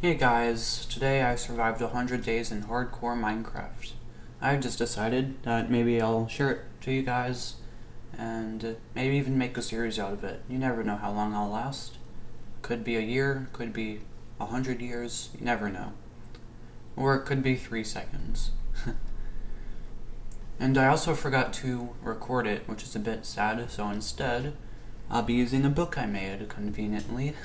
Hey guys, today I survived 100 days in hardcore Minecraft. I just decided that maybe I'll share it to you guys and maybe even make a series out of it. You never know how long I'll last. Could be a year, could be 100 years, you never know. Or it could be 3 seconds. And I also forgot to record it, which is a bit sad, so instead I'll be using a book I made conveniently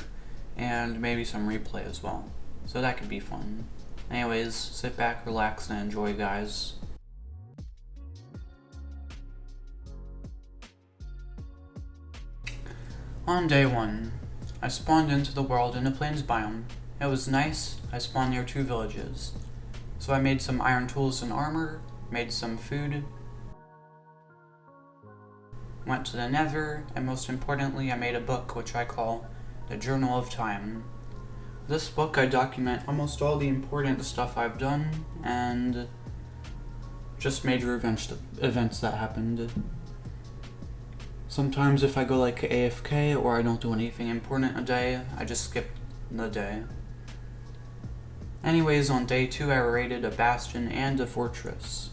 and maybe some replay as well. So that could be fun. Anyways, sit back, relax, and enjoy, guys. On day 1, I spawned into the world in a plains biome. It was nice. I spawned near 2 villages. So I made some iron tools and armor, made some food, went to the nether, and most importantly I made a book which I call the Journal of Time. This book I document almost all the important stuff I've done and just major events that happened. Sometimes if I go like AFK or I don't do anything important a day, I just skip the day. Anyways, on day 2 I raided a bastion and a fortress.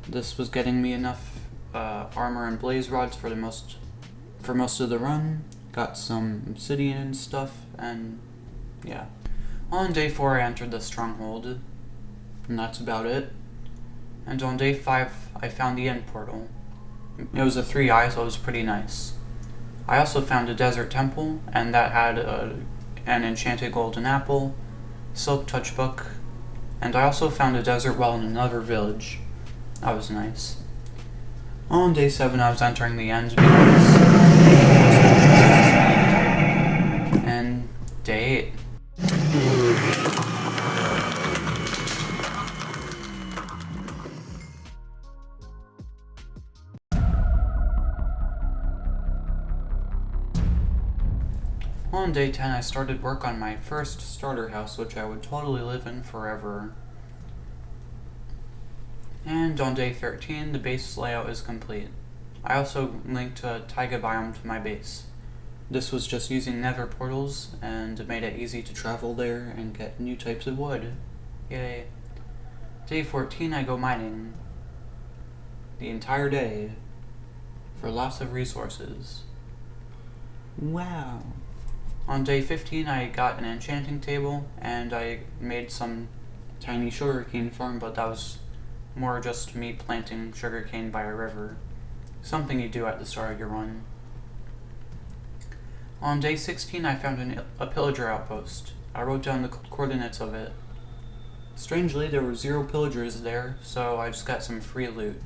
This was getting me enough armor and blaze rods for most of the run. Got some obsidian and stuff, and yeah. On day 4 I entered the stronghold, and that's about it. And on day 5 I found the end portal. It was a 3-eye, so it was pretty nice. I also found a desert temple, and that had an enchanted golden apple, silk touch book, and I also found a desert well in another village. That was nice. On day 7 I was entering the end and day 8. On day 10 I started work on my first starter house, which I would totally live in forever. And on day 13, the base layout is complete. I also linked a taiga biome to my base. This was just using nether portals, and it made it easy to travel there and get new types of wood. Yay. Day 14, I go mining. The entire day. For lots of resources. Wow. On day 15, I got an enchanting table, and I made some tiny sugarcane farm, but that was more just me planting sugarcane by a river. Something you do at the start of your run. On day 16 I found a pillager outpost. I wrote down the coordinates of it. Strangely, there were 0 pillagers there, so I just got some free loot.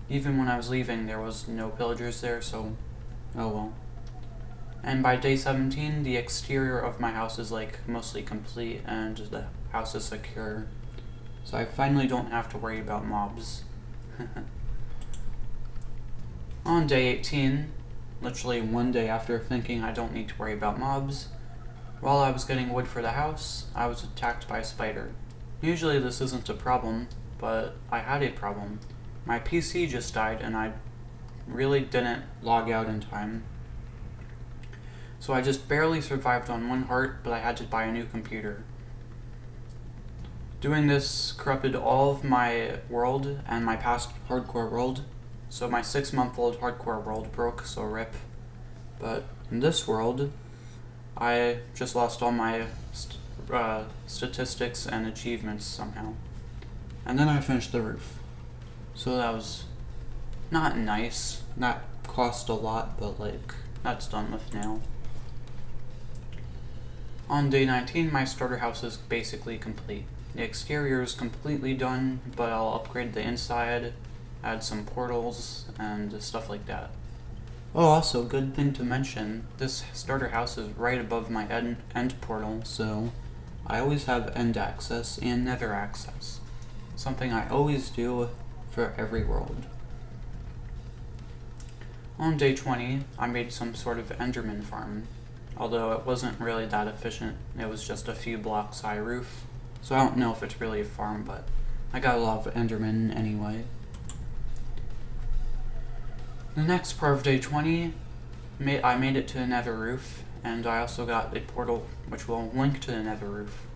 Even when I was leaving there was no pillagers there, so oh well. And by day 17 the exterior of my house is like mostly complete and the house is secure. So I finally don't have to worry about mobs. On day 18, literally one day after thinking I don't need to worry about mobs, while I was getting wood for the house, I was attacked by a spider. Usually this isn't a problem, but I had a problem. My PC just died and I really didn't log out in time. So I just barely survived on 1 heart, but I had to buy a new computer. Doing this corrupted all of my world and my past hardcore world, so my 6-month-old hardcore world broke, so rip. But in this world, I just lost all my statistics and achievements somehow. And then I finished the roof. So that was not nice, that cost a lot, but like, that's done with now. On day 19, my starter house is basically complete. The exterior is completely done, but I'll upgrade the inside, add some portals, and stuff like that. Oh, also, good thing to mention, this starter house is right above my end portal, so I always have end access and nether access. Something I always do for every world. On day 20, I made some sort of enderman farm, although it wasn't really that efficient. It was just a few blocks high roof. So I don't know if it's really a farm, but I got a lot of endermen anyway. The next part of day 20, I made it to the nether roof, and I also got a portal which will link to the nether roof.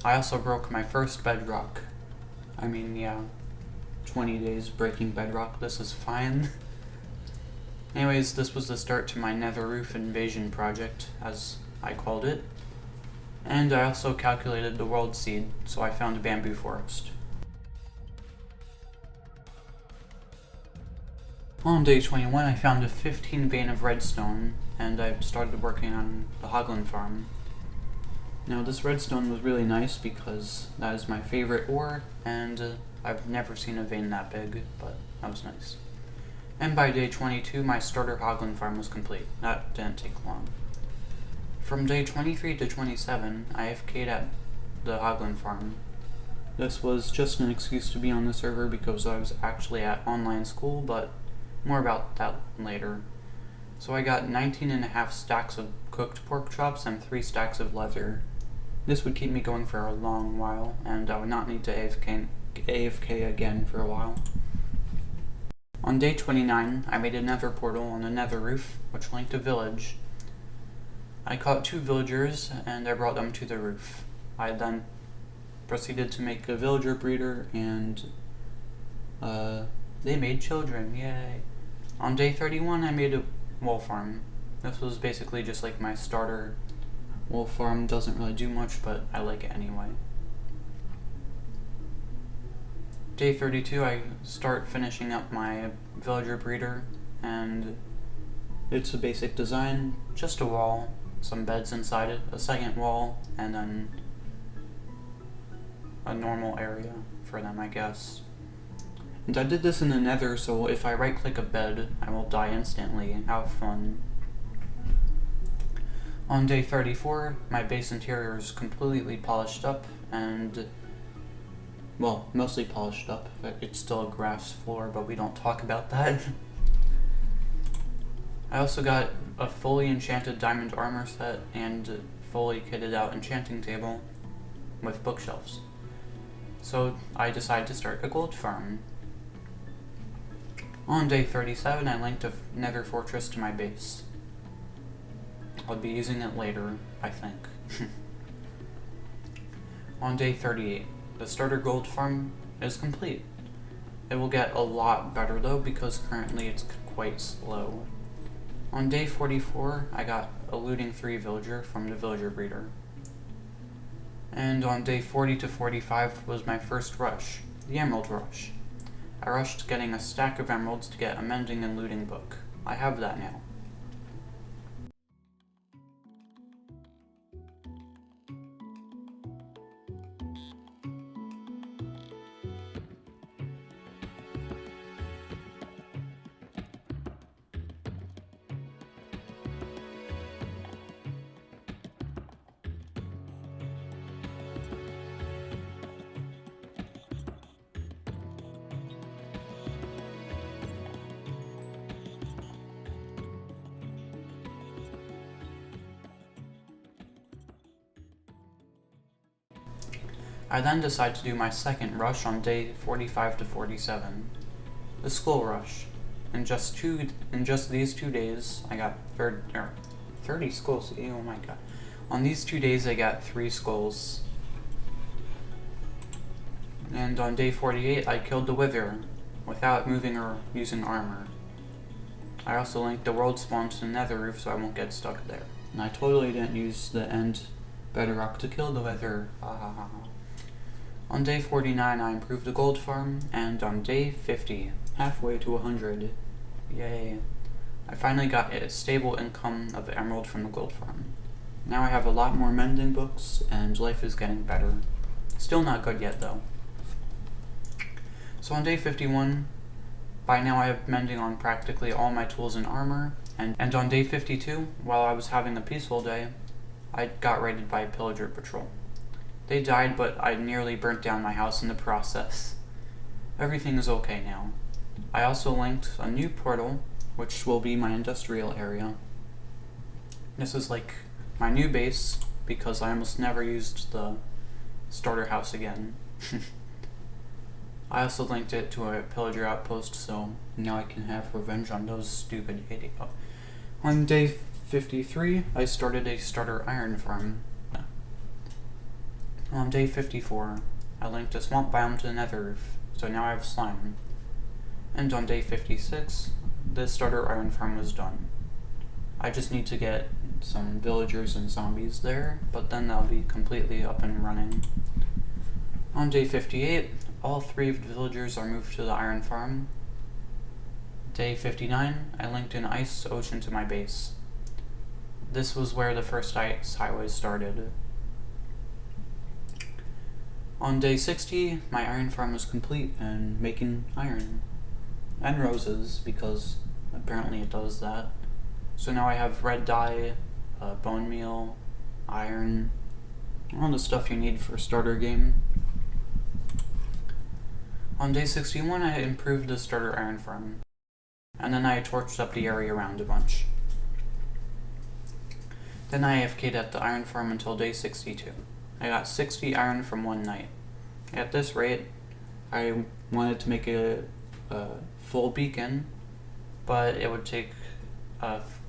I also broke my first bedrock. I mean, yeah, 20 days breaking bedrock, this is fine. Anyways, this was the start to my Nether Roof invasion project, as I called it. And I also calculated the world seed, so I found a bamboo forest. On day 21, I found a 15 vein of redstone, and I started working on the Hoglin farm. Now, this redstone was really nice because that is my favorite ore, and I've never seen a vein that big, but that was nice. And by day 22, my starter Hoglin farm was complete. That didn't take long. From day 23 to 27, I AFK'd at the Hoglin farm. This was just an excuse to be on the server because I was actually at online school, but more about that later. So I got 19.5 stacks of cooked pork chops and 3 stacks of leather. This would keep me going for a long while, and I would not need to AFK again for a while. On day 29, I made a nether portal on the nether roof, which linked a village. I caught 2 villagers, and I brought them to the roof. I then proceeded to make a villager breeder, and they made children, yay! On day 31, I made a wool farm. This was basically just like my starter wool farm. Doesn't really do much, but I like it anyway. Day 32, I start finishing up my villager breeder, and it's a basic design, just a wall, some beds inside it, a second wall, and then a normal area for them, I guess. And I did this in the nether, so if I right click a bed, I will die instantly. How fun. On day 34, my base interior is completely polished up, and well, mostly polished up. It's still a grass floor, but we don't talk about that. I also got a fully enchanted diamond armor set and fully kitted out enchanting table with bookshelves. So I decided to start a gold farm. On day 37, I linked a nether fortress to my base. I'll be using it later, I think. On day 38, the starter gold farm is complete. It will get a lot better though, because currently it's quite slow. On day 44, I got a looting 3 villager from the villager breeder. And on day 40 to 45 was my first rush, the Emerald Rush. I rushed getting a stack of emeralds to get a mending and looting book. I have that now. I then decide to do my second rush on day 45 to 47, the Skull Rush. In just these 2 days, I got 30 skulls. Oh my god! On these 2 days, I got 3 skulls. And on day 48, I killed the Wither without moving or using armor. I also linked the world spawn to the nether roof so I won't get stuck there. And I totally didn't use the end bedrock to kill the Wither. On day 49, I improved the gold farm, and on day 50, halfway to 100, yay, I finally got a stable income of emerald from the gold farm. Now I have a lot more mending books, and life is getting better. Still not good yet, though. So on day 51, by now I have mending on practically all my tools and armor, and on day 52, while I was having a peaceful day, I got raided by a pillager patrol. They died, but I nearly burnt down my house in the process. Everything is okay now. I also linked a new portal, which will be my industrial area. This is like my new base, because I almost never used the starter house again. I also linked it to a pillager outpost, so now I can have revenge on those stupid idiots. On day 53, I started a starter iron farm. On day 54, I linked a swamp biome to the nether roof, so now I have slime. And on day 56, the starter iron farm was done. I just need to get some villagers and zombies there, but then they'll be completely up and running. On day 58, all 3 of the villagers are moved to the iron farm. Day 59, I linked an ice ocean to my base. This was where the first ice highway started. On day 60, my iron farm was complete and making iron. And roses, because apparently it does that. So now I have red dye, bone meal, iron, all the stuff you need for a starter game. On day 61, I improved the starter iron farm. And then I torched up the area around a bunch. Then I AFK'd at the iron farm until day 62. I got 60 iron from one night. At this rate, I wanted to make a full beacon, but it would take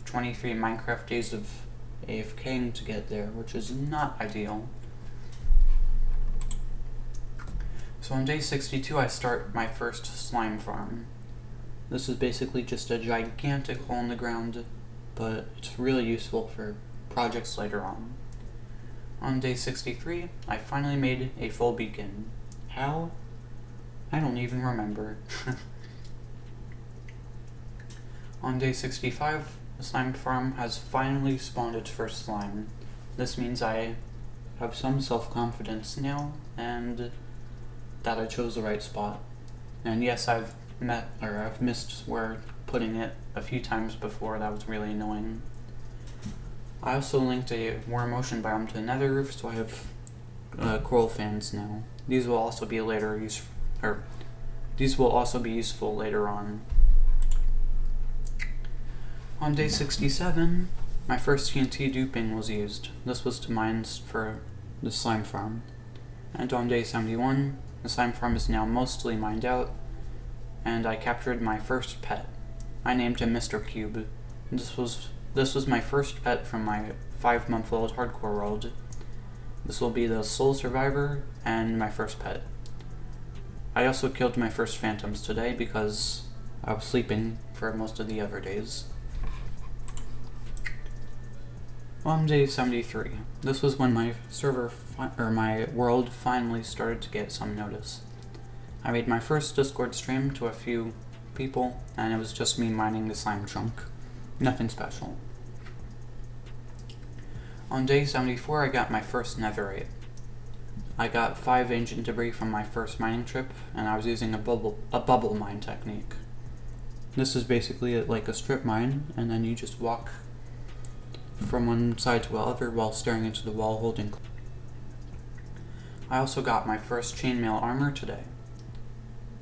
23 Minecraft days of AFKing to get there, which is not ideal. So on day 62, I start my first slime farm. This is basically just a gigantic hole in the ground, but it's really useful for projects later on. On day 63, I finally made a full beacon. How? I don't even remember. On day 65, the slime farm has finally spawned its first slime. This means I have some self-confidence now, and that I chose the right spot. And yes, I've missed where putting it a few times before. That was really annoying. I also linked a worm ocean biome to the nether roof, so I have coral fans now. These will also be useful later on. On day 67, my first TNT duping was used. This was to mine for the slime farm. And on day 71, the slime farm is now mostly mined out, and I captured my first pet. I named him Mr. Cube. This was my first pet from my 5-month-old hardcore world. This will be the sole survivor and my first pet. I also killed my first phantoms today because I was sleeping for most of the other days. On day 73, this was when my my world finally started to get some notice. I made my first Discord stream to a few people, and it was just me mining the slime chunk. Nothing special. On day 74, I got my first netherite. I got 5 ancient debris from my first mining trip, and I was using a bubble mine technique. This is basically like a strip mine, and then you just walk from one side to the other while staring into the wall holding. I also got my first chainmail armor today.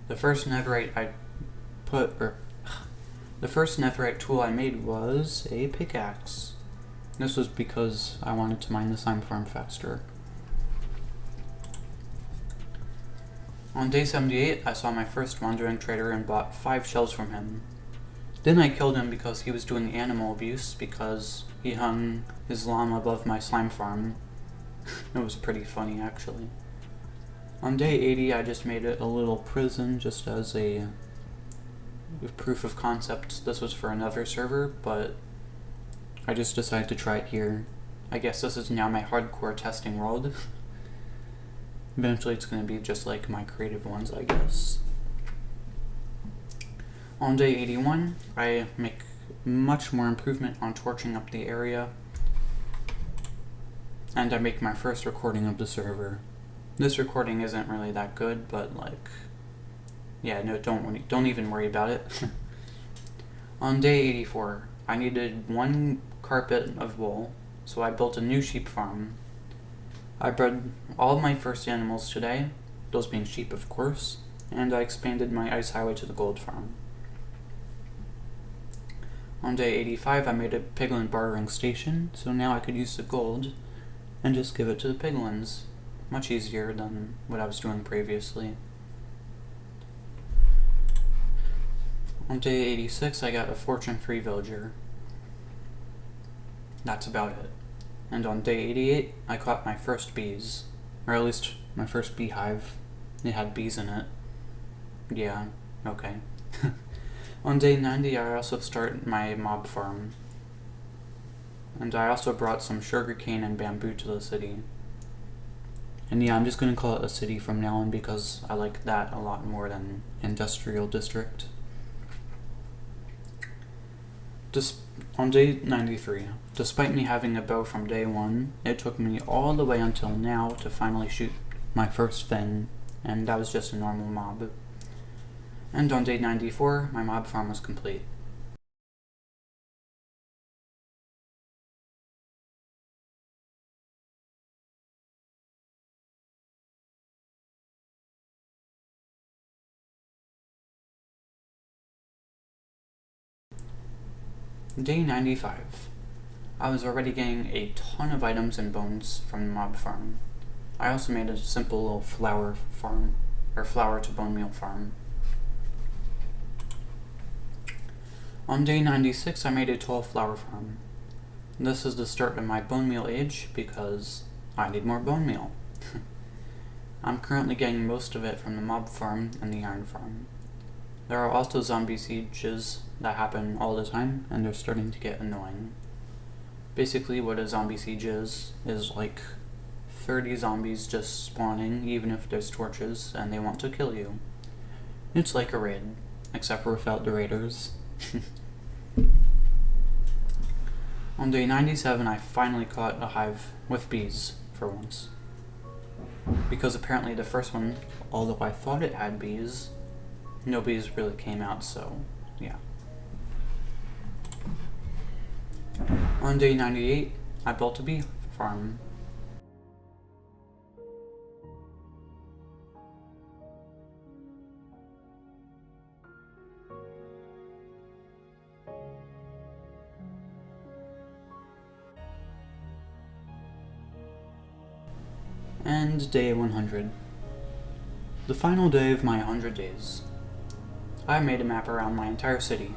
The first netherite tool I made was a pickaxe. This was because I wanted to mine the slime farm faster. On day 78, I saw my first wandering trader and bought 5 shells from him. Then I killed him because he was doing animal abuse because he hung his llama above my slime farm. It was pretty funny, actually. On day 80, I just made it a little prison just as a proof of concept. This was for another server, but I just decided to try it here. I guess this is now my hardcore testing world. Eventually it's going to be just like my creative ones, I guess. On day 81, I make much more improvement on torching up the area, and I make my first recording of the server. This recording isn't really that good, but like, yeah, no, don't even worry about it. On day 84, I needed 1 carpet of wool, so I built a new sheep farm. I bred all of my first animals today, those being sheep of course, and I expanded my ice highway to the gold farm. On day 85, I made a piglin bartering station, so now I could use the gold and just give it to the piglins. Much easier than what I was doing previously. On day 86, I got a fortune-free villager. That's about it. And on day 88, I caught my first bees. Or at least my first beehive. It had bees in it. Yeah, okay. On day 90, I also start my mob farm. And I also brought some sugarcane and bamboo to the city. And yeah, I'm just gonna call it a city from now on because I like that a lot more than industrial district. On day 93, despite me having a bow from day 1, it took me all the way until now to finally shoot my first thing, and that was just a normal mob. And on day 94, my mob farm was complete. Day 95. I was already getting a ton of items and bones from the mob farm. I also made a simple little flour farm, or flour to bone meal farm. On day 96, I made a 12 flour farm. This is the start of my bone meal age because I need more bone meal. I'm currently getting most of it from the mob farm and the iron farm. There are also zombie sieges that happen all the time, and they're starting to get annoying. Basically, what a zombie siege is like 30 zombies just spawning, even if there's torches, and they want to kill you. It's like a raid, except for without the raiders. On day 97, I finally caught a hive with bees, for once. Because apparently the first one, although I thought it had bees, no bees really came out, so yeah. On day 98, I built a bee farm. And day 100. The final day of my 100 days. I made a map around my entire city.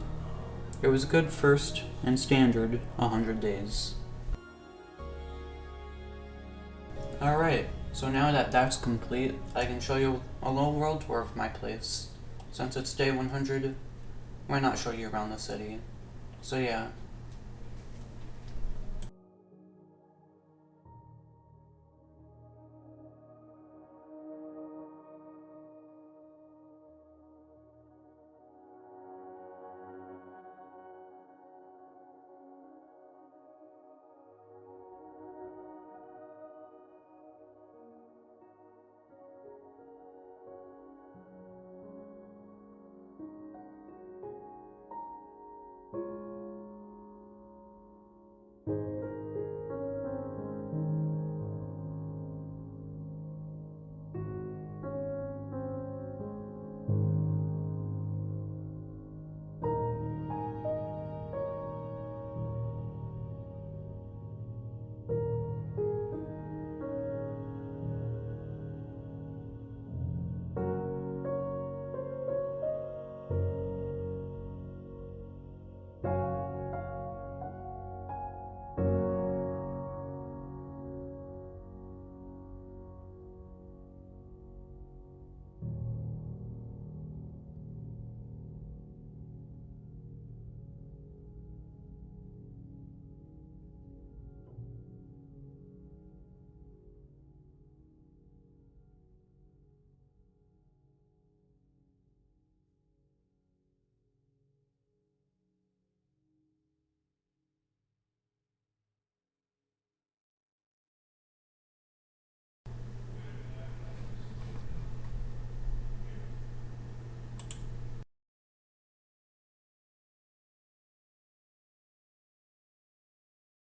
It was a good first and standard 100 days. Alright, so now that that's complete, I can show you a little world tour of my place. Since it's day 100, why not show you around the city? So yeah.